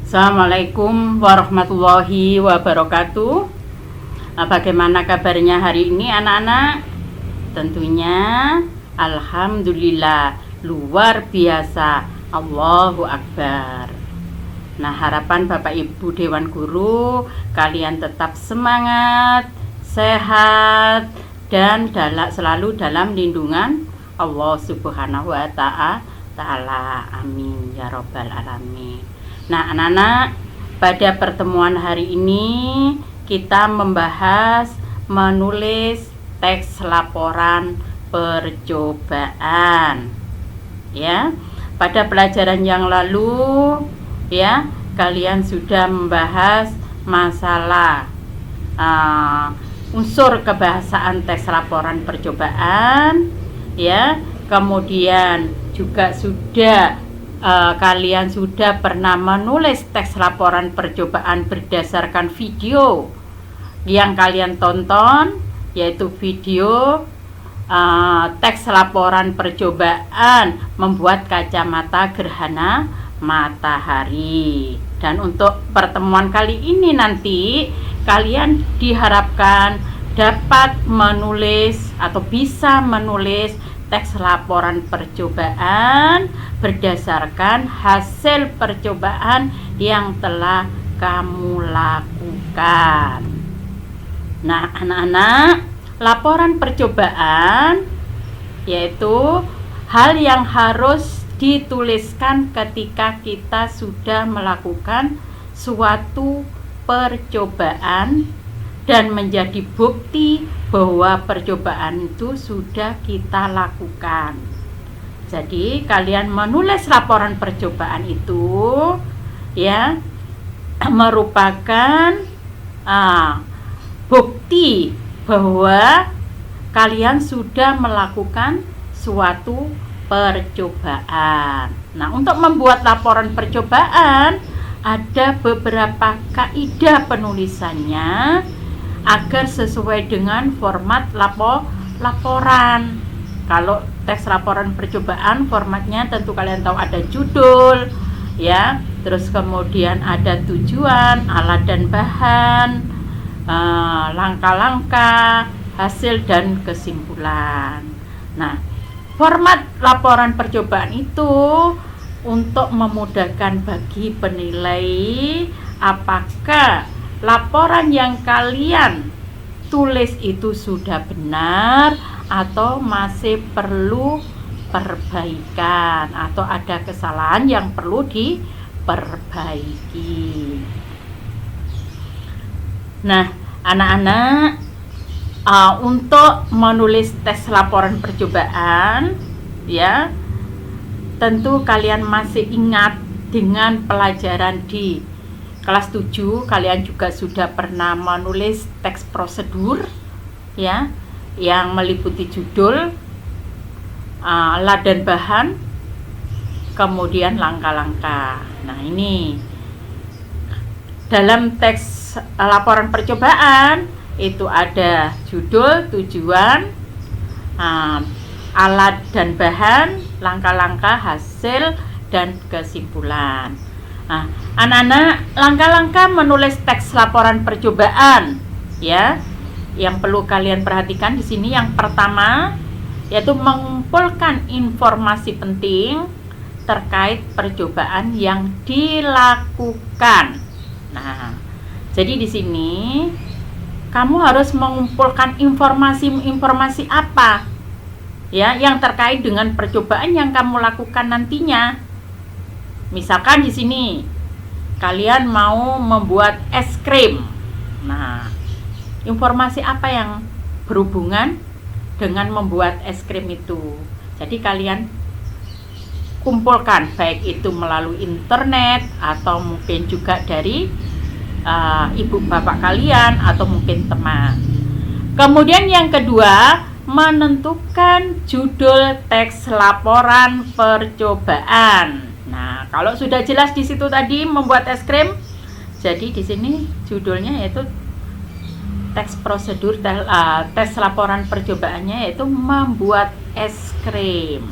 Assalamualaikum warahmatullahi wabarakatuh. Bagaimana kabarnya hari ini anak-anak? Tentunya alhamdulillah, luar biasa, Allahu Akbar. Nah, harapan Bapak Ibu Dewan Guru kalian tetap semangat, sehat, dan selalu dalam lindungan Allah Subhanahu wa Ta'ala. Amin ya Rabbal Alamin. Nah, anak-anak, pada pertemuan hari ini kita membahas menulis teks laporan percobaan. Ya, pada pelajaran yang lalu ya, kalian sudah membahas masalah unsur kebahasaan teks laporan percobaan ya. Kemudian juga kalian sudah pernah menulis teks laporan percobaan berdasarkan video yang kalian tonton, yaitu video teks laporan percobaan membuat kacamata gerhana matahari. Dan untuk pertemuan kali ini nanti kalian diharapkan dapat menulis atau bisa menulis teks laporan percobaan berdasarkan hasil percobaan yang telah kamu lakukan. Nah, anak-anak, laporan percobaan yaitu hal yang harus dituliskan ketika kita sudah melakukan suatu percobaan dan menjadi bukti bahwa percobaan itu sudah kita lakukan. Jadi kalian menulis laporan percobaan itu ya merupakan bukti bahwa kalian sudah melakukan suatu percobaan. Nah, untuk membuat laporan percobaan ada beberapa kaidah penulisannya agar sesuai dengan format laporan. Kalau teks laporan percobaan formatnya tentu kalian tahu ada judul ya, terus kemudian ada tujuan, alat dan bahan, langkah-langkah, hasil dan kesimpulan. Nah, format laporan percobaan itu untuk memudahkan bagi penilai apakah laporan yang kalian tulis itu sudah benar atau masih perlu perbaikan atau ada kesalahan yang perlu diperbaiki. Nah, anak-anak, untuk menulis tes laporan percobaan ya, tentu kalian masih ingat dengan pelajaran di kelas 7, kalian juga sudah pernah menulis teks prosedur ya, yang meliputi judul, alat dan bahan, kemudian langkah-langkah. Nah, ini dalam teks laporan percobaan itu ada judul, tujuan, alat dan bahan, langkah-langkah, hasil dan kesimpulan. Nah, anak-anak, langkah-langkah menulis teks laporan percobaan ya, yang perlu kalian perhatikan di sini yang pertama yaitu mengumpulkan informasi penting terkait percobaan yang dilakukan. Nah, jadi di sini kamu harus mengumpulkan informasi apa ya yang terkait dengan percobaan yang kamu lakukan nantinya. Misalkan di sini kalian mau membuat es krim. Nah, informasi apa yang berhubungan dengan membuat es krim itu? Jadi kalian kumpulkan, baik itu melalui internet atau mungkin juga dari ibu bapak kalian atau mungkin teman. Kemudian yang kedua, menentukan judul teks laporan percobaan. Nah, kalau sudah jelas di situ tadi membuat es krim, jadi di sini judulnya yaitu teks prosedur tes laporan percobaannya yaitu membuat es krim.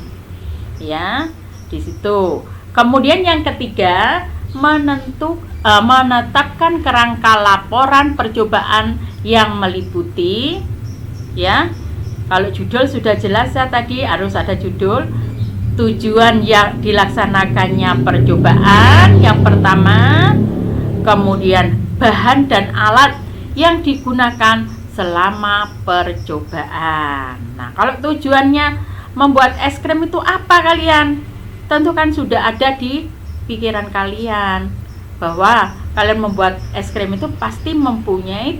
Ya, di situ. Kemudian yang ketiga, menetapkan kerangka laporan percobaan yang meliputi, ya. Kalau judul sudah jelas ya, tadi harus ada judul, tujuan yang dilaksanakannya percobaan yang pertama, kemudian bahan dan alat yang digunakan selama percobaan. Nah, kalau tujuannya membuat es krim itu apa kalian? Tentu kan sudah ada di pikiran kalian bahwa kalian membuat es krim itu pasti mempunyai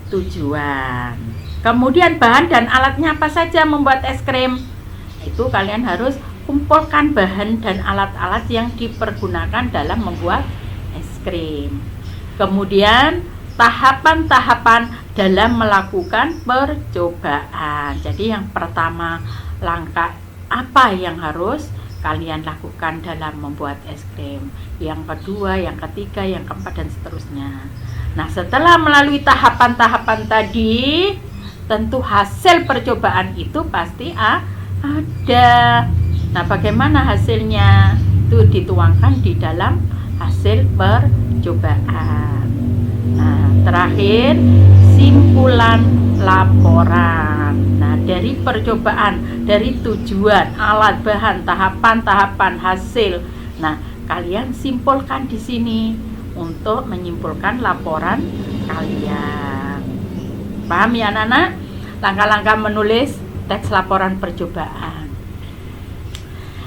tujuan. Kemudian bahan dan alatnya apa saja membuat es krim? Itu kalian harus kumpulkan bahan dan alat-alat yang dipergunakan dalam membuat es krim. Kemudian tahapan-tahapan dalam melakukan percobaan. Jadi yang pertama, langkah apa yang harus kalian lakukan dalam membuat es krim. Yang kedua, yang ketiga, yang keempat, dan seterusnya. Nah, setelah melalui tahapan-tahapan tadi, tentu hasil percobaan itu pasti ada. Nah, bagaimana hasilnya? Itu dituangkan di dalam hasil percobaan. Nah, terakhir, simpulan laporan. Nah, dari percobaan, dari tujuan, alat, bahan, tahapan-tahapan, hasil. Nah, kalian simpulkan di sini untuk menyimpulkan laporan kalian. Paham ya anak-anak? Langkah-langkah menulis teks laporan percobaan.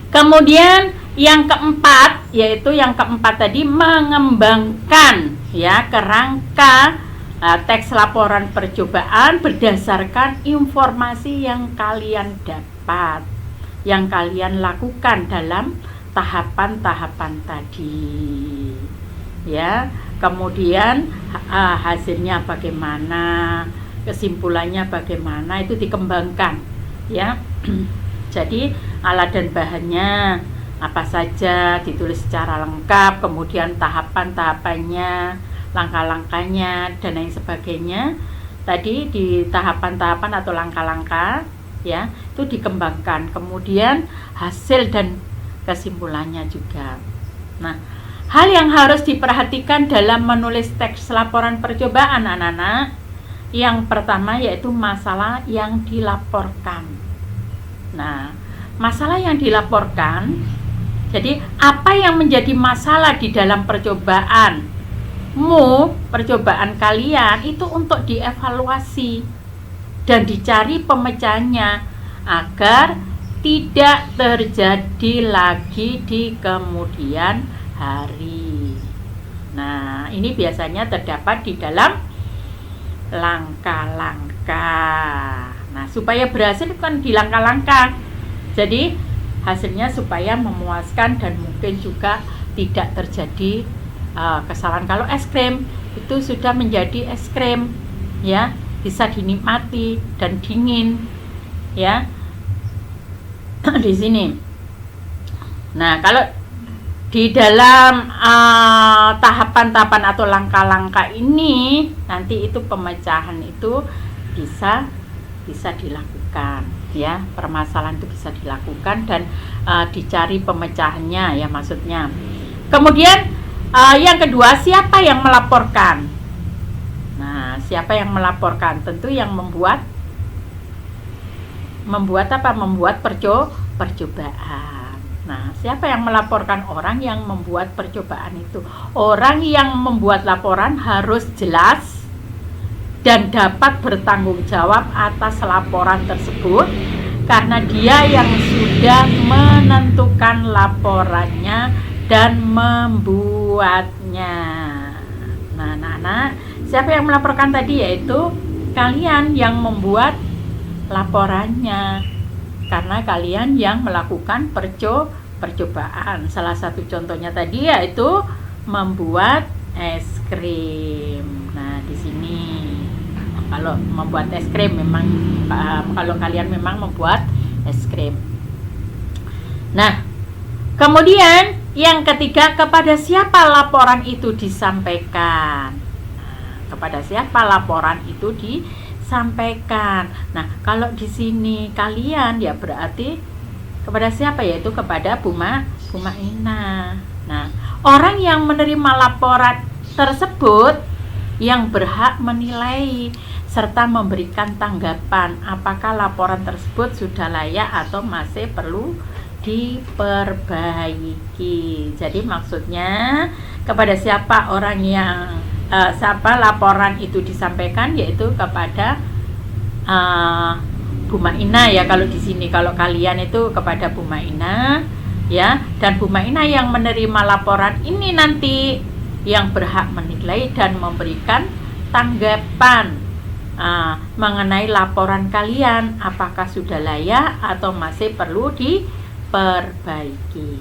Kemudian yang keempat, yaitu yang keempat tadi, mengembangkan ya kerangka teks laporan percobaan berdasarkan informasi yang kalian dapat, yang kalian lakukan dalam tahapan-tahapan tadi. Ya, kemudian hasilnya bagaimana, kesimpulannya bagaimana, itu dikembangkan ya. Jadi alat dan bahannya apa saja ditulis secara lengkap, kemudian tahapan-tahapannya, langkah-langkahnya, dan lain sebagainya. Tadi di tahapan-tahapan atau langkah-langkah ya, itu dikembangkan. Kemudian hasil dan kesimpulannya juga. Nah, hal yang harus diperhatikan dalam menulis teks laporan percobaan anak-anak, yang pertama yaitu masalah yang dilaporkan. Nah, masalah yang dilaporkan, jadi apa yang menjadi masalah di dalam percobaan kalian itu untuk dievaluasi dan dicari pemecahannya agar tidak terjadi lagi di kemudian hari. Nah, ini biasanya terdapat di dalam langkah-langkah. Nah, supaya berhasil kan di langkah-langkah. Jadi hasilnya supaya memuaskan dan mungkin juga tidak terjadi kesalahan. Kalau es krim itu sudah menjadi es krim ya, bisa dinikmati dan dingin ya. Di sini. Nah, kalau di dalam tahapan-tahapan atau langkah-langkah ini nanti itu pemecahan itu bisa dilakukan ya, permasalahan itu bisa dilakukan dan dicari pemecahannya ya, maksudnya. Kemudian yang kedua, siapa yang melaporkan? Nah, siapa yang melaporkan? Tentu yang membuat percobaan. Nah, siapa yang melaporkan? Orang yang membuat percobaan itu. Orang yang membuat laporan harus jelas dan dapat bertanggung jawab atas laporan tersebut, karena dia yang sudah menentukan laporannya dan membuatnya. Nah, anak-anak, siapa yang melaporkan tadi? Yaitu kalian yang membuat laporannya, karena kalian yang melakukan percobaan. Salah satu contohnya tadi yaitu membuat es krim. Nah, di sini kalau membuat es krim memang kalau kalian memang membuat es krim. Nah, kemudian yang ketiga, kepada siapa laporan itu disampaikan? Nah, kepada siapa laporan itu disampaikan? Nah, kalau di sini kalian ya berarti kepada siapa? Yaitu kepada Bu Maina. Nah, orang yang menerima laporan tersebut yang berhak menilai serta memberikan tanggapan apakah laporan tersebut sudah layak atau masih perlu diperbaiki. Jadi maksudnya kepada siapa orang yang siapa laporan itu disampaikan, yaitu kepada Bu Maina ya, kalau di sini. Kalau kalian itu kepada Bu Maina ya, dan Bu Maina yang menerima laporan ini nanti yang berhak menilai dan memberikan tanggapan mengenai laporan kalian apakah sudah layak atau masih perlu diperbaiki.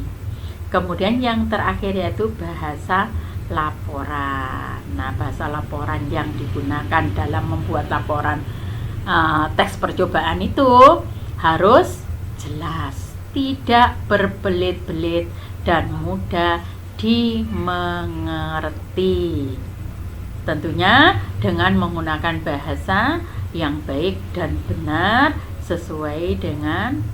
Kemudian yang terakhir yaitu bahasa laporan. Nah, bahasa laporan yang digunakan dalam membuat laporan tes percobaan itu harus jelas, tidak berbelit-belit dan mudah dimengerti. Tentunya dengan menggunakan bahasa yang baik dan benar sesuai dengan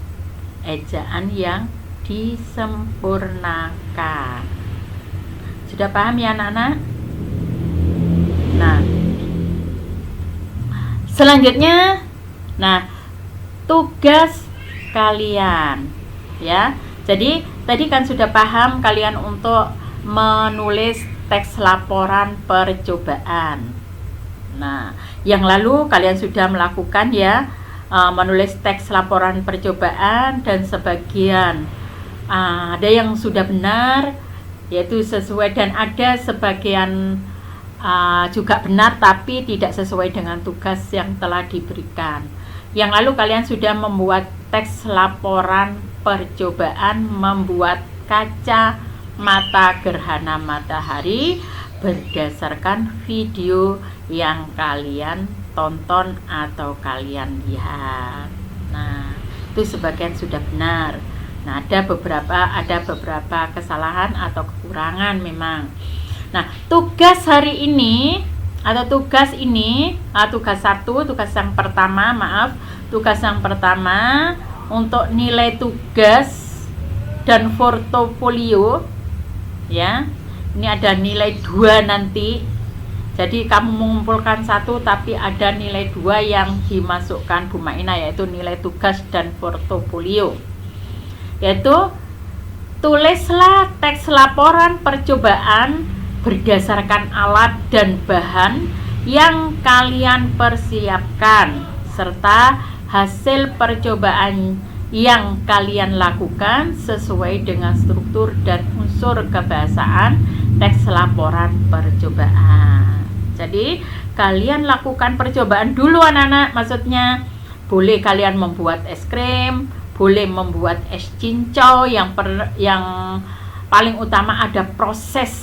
ejaan yang disempurnakan. Sudah paham ya anak-anak? Nah, selanjutnya, tugas kalian ya. Jadi tadi kan sudah paham kalian untuk menulis teks laporan percobaan. Nah, yang lalu kalian sudah melakukan ya, menulis teks laporan percobaan, dan sebagian ada yang sudah benar yaitu sesuai, dan ada sebagian juga benar tapi tidak sesuai dengan tugas yang telah diberikan. Yang lalu kalian sudah membuat teks laporan percobaan membuat kaca mata gerhana matahari berdasarkan video yang kalian tonton atau kalian lihat. Nah, itu sebagian sudah benar. Nah, ada beberapa kesalahan atau kekurangan memang. Nah, tugas hari ini atau tugas yang pertama untuk nilai tugas dan portofolio ya. Ini ada nilai 2 nanti. Jadi kamu mengumpulkan 1 tapi ada nilai 2 yang dimasukkan Bu Maina, yaitu nilai tugas dan portofolio. Yaitu tulislah teks laporan percobaan berdasarkan alat dan bahan yang kalian persiapkan serta hasil percobaan yang kalian lakukan sesuai dengan struktur dan unsur kebahasaan teks laporan percobaan. Jadi kalian lakukan percobaan dulu anak-anak, maksudnya boleh kalian membuat es krim, boleh membuat es cincau, yang paling utama ada proses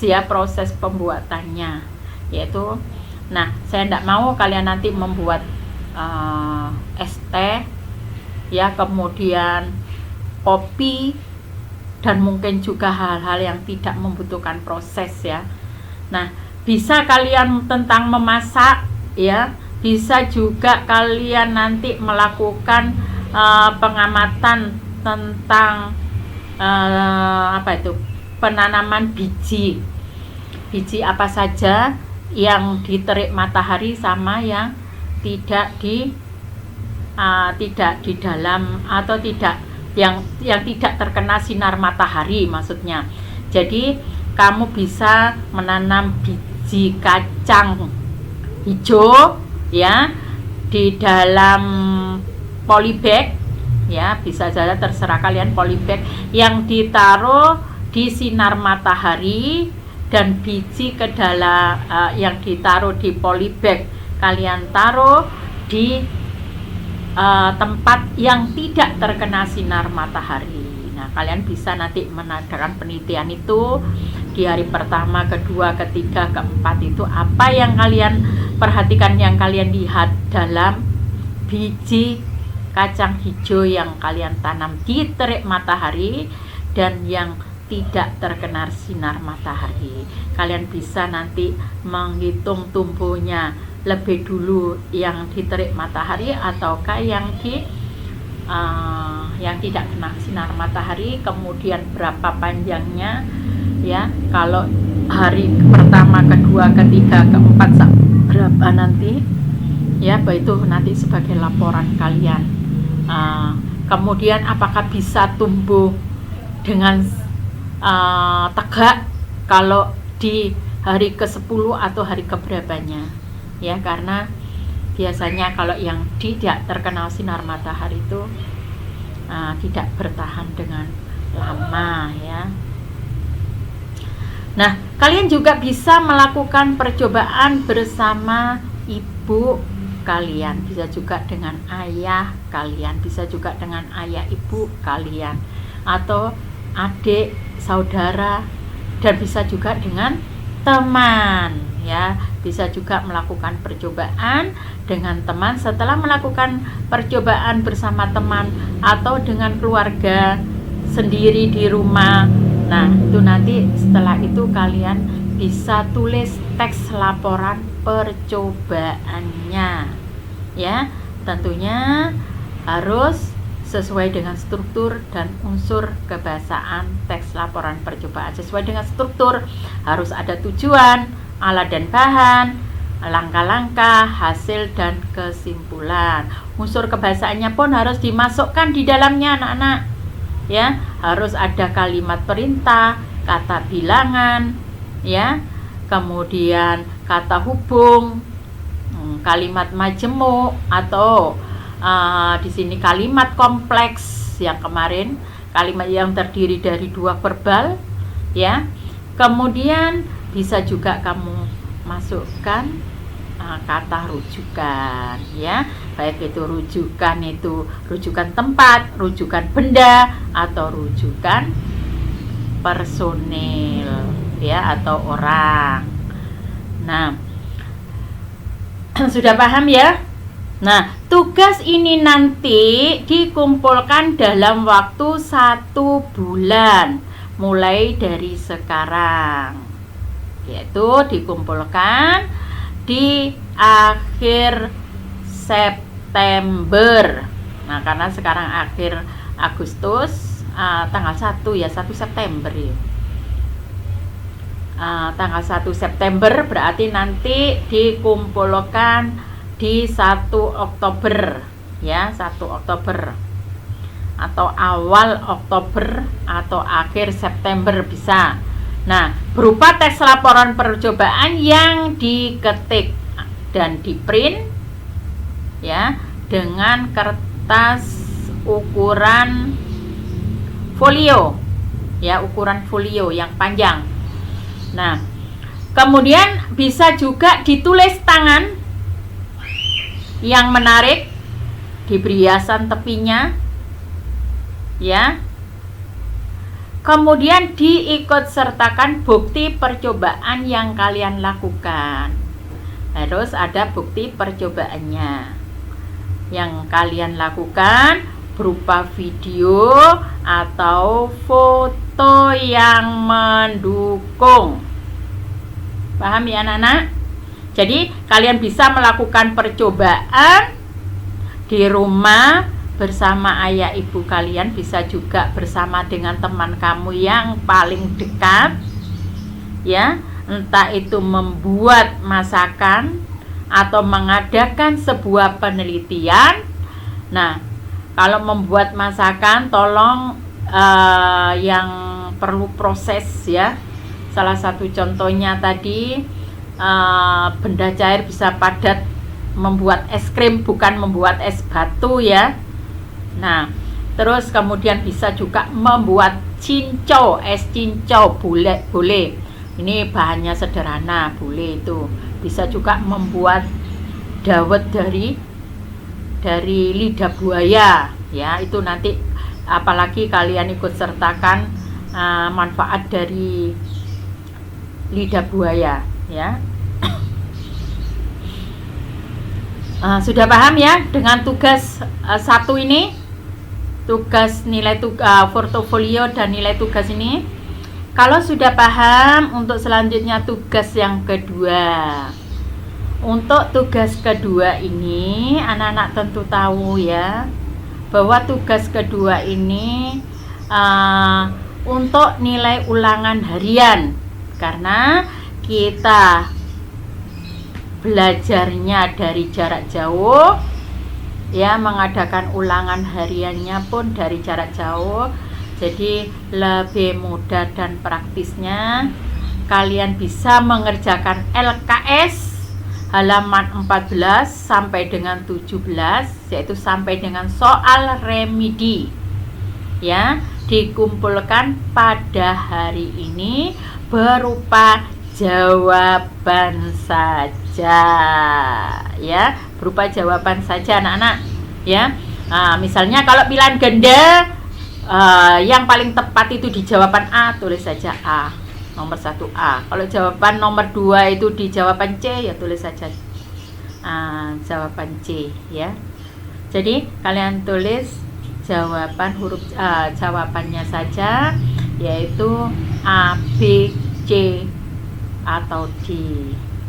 pembuatannya, yaitu saya tidak mau kalian nanti membuat es teh ya, kemudian kopi, dan mungkin juga hal-hal yang tidak membutuhkan proses ya. Nah, bisa kalian tentang memasak ya, bisa juga kalian nanti melakukan pengamatan tentang penanaman biji apa saja yang diterik matahari sama yang tidak di dalam atau tidak yang tidak terkena sinar matahari maksudnya. Jadi kamu bisa menanam biji kacang hijau ya di dalam polybag ya, bisa saja terserah kalian, polybag yang ditaruh di sinar matahari, dan biji ke dalam yang ditaruh di polybag kalian taruh di tempat yang tidak terkena sinar matahari. Nah, kalian bisa nanti mengadakan penelitian itu di hari pertama, kedua, ketiga, keempat, itu apa yang kalian perhatikan, yang kalian lihat dalam biji kacang hijau yang kalian tanam di terik matahari dan yang tidak terkena sinar matahari. Kalian bisa nanti menghitung tumbuhnya lebih dulu yang diterik matahari ataukah yang tidak kena sinar matahari, kemudian berapa panjangnya, ya. Kalau hari pertama, kedua, ketiga, keempat, berapa nanti ya, itu nanti sebagai laporan kalian. Kemudian apakah bisa tumbuh dengan tegak kalau di hari ke-10 atau hari keberapanya ya, karena biasanya kalau yang tidak terkenal sinar matahari itu tidak bertahan dengan lama ya. Nah, kalian juga bisa melakukan percobaan bersama ibu kalian, bisa juga dengan ayah kalian, bisa juga dengan ayah ibu kalian, atau adik, saudara, dan bisa juga dengan teman ya. Bisa juga melakukan percobaan dengan teman. Setelah melakukan percobaan bersama teman atau dengan keluarga sendiri di rumah, nah itu nanti setelah itu kalian bisa tulis teks laporan percobaannya ya. Tentunya harus sesuai dengan struktur dan unsur kebahasaan teks laporan percobaan. Sesuai dengan struktur, harus ada tujuan, alat dan bahan, langkah-langkah, hasil dan kesimpulan. Unsur kebahasaannya pun harus dimasukkan di dalamnya anak-anak ya. Harus ada kalimat perintah, kata bilangan ya, kemudian kata hubung, kalimat majemuk, atau di sini kalimat kompleks yang kemarin, kalimat yang terdiri dari 2 verbal ya. Kemudian bisa juga kamu masukkan kata rujukan ya, baik itu rujukan tempat, rujukan benda, atau rujukan personil ya, atau orang. Nah, sudah paham ya? Nah, tugas ini nanti dikumpulkan dalam waktu 1 bulan mulai dari sekarang, yaitu dikumpulkan di akhir September. Nah, karena sekarang akhir Agustus, tanggal 1 ya, 1 September ya. Tanggal 1 September berarti nanti dikumpulkan di 1 Oktober ya, 1 Oktober atau awal Oktober atau akhir September bisa. Nah, berupa teks laporan percobaan yang diketik dan diprint ya, dengan kertas ukuran folio ya, ukuran folio yang panjang. Nah, kemudian bisa juga ditulis tangan yang menarik, diberi hiasan tepinya ya. Kemudian diikut sertakan bukti percobaan yang kalian lakukan. Harus ada bukti percobaannya yang kalian lakukan berupa video atau foto yang mendukung. Paham ya anak-anak? Jadi kalian bisa melakukan percobaan di rumah bersama ayah ibu kalian, bisa juga bersama dengan teman kamu yang paling dekat ya. Entah itu membuat masakan atau mengadakan sebuah penelitian. Nah, kalau membuat masakan tolong yang perlu proses ya. Salah satu contohnya tadi benda cair bisa padat, membuat es krim, bukan membuat es batu ya. Nah, terus kemudian bisa juga membuat cincau, es cincau boleh. Ini bahannya sederhana, boleh itu. Bisa juga membuat dawet dari lidah buaya ya. Itu nanti apalagi kalian ikut sertakan manfaat dari lidah buaya ya. Sudah paham ya dengan tugas 1 ini, tugas nilai portofolio dan nilai tugas ini. Kalau sudah paham, untuk selanjutnya tugas yang kedua. Untuk tugas kedua ini anak-anak tentu tahu ya, bahwa tugas kedua ini untuk nilai ulangan harian, karena kita belajarnya dari jarak jauh, ya, mengadakan ulangan hariannya pun dari jarak jauh. Jadi lebih mudah dan praktisnya kalian bisa mengerjakan LKS halaman 14 sampai dengan 17, yaitu sampai dengan soal remedi, ya, dikumpulkan pada hari ini berupa jawaban saja, ya, berupa jawaban saja anak-anak, ya. Misalnya kalau pilihan ganda, yang paling tepat itu di jawaban A, tulis saja A, nomor 1 A. Kalau jawaban nomor 2 itu di jawaban C, ya tulis saja jawaban C, ya. Jadi kalian tulis jawaban jawabannya saja, yaitu A, B, C atau D.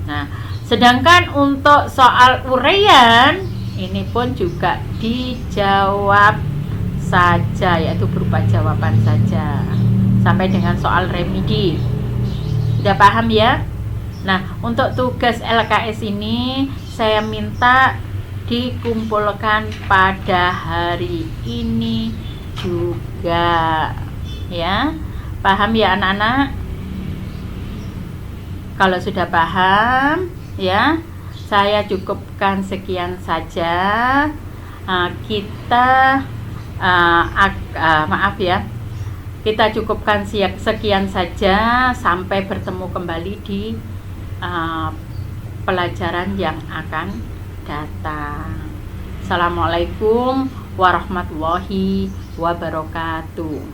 Nah, sedangkan untuk soal uraian ini pun juga dijawab saja, yaitu berupa jawaban saja sampai dengan soal remedi. Sudah paham ya? Nah, untuk tugas LKS ini saya minta dikumpulkan pada hari ini juga, ya. Paham ya anak-anak? Kalau sudah paham, ya, saya cukupkan sekian saja. Maaf ya, kita cukupkan sekian saja. Sampai bertemu kembali di pelajaran yang akan datang. Assalamualaikum warahmatullahi wabarakatuh.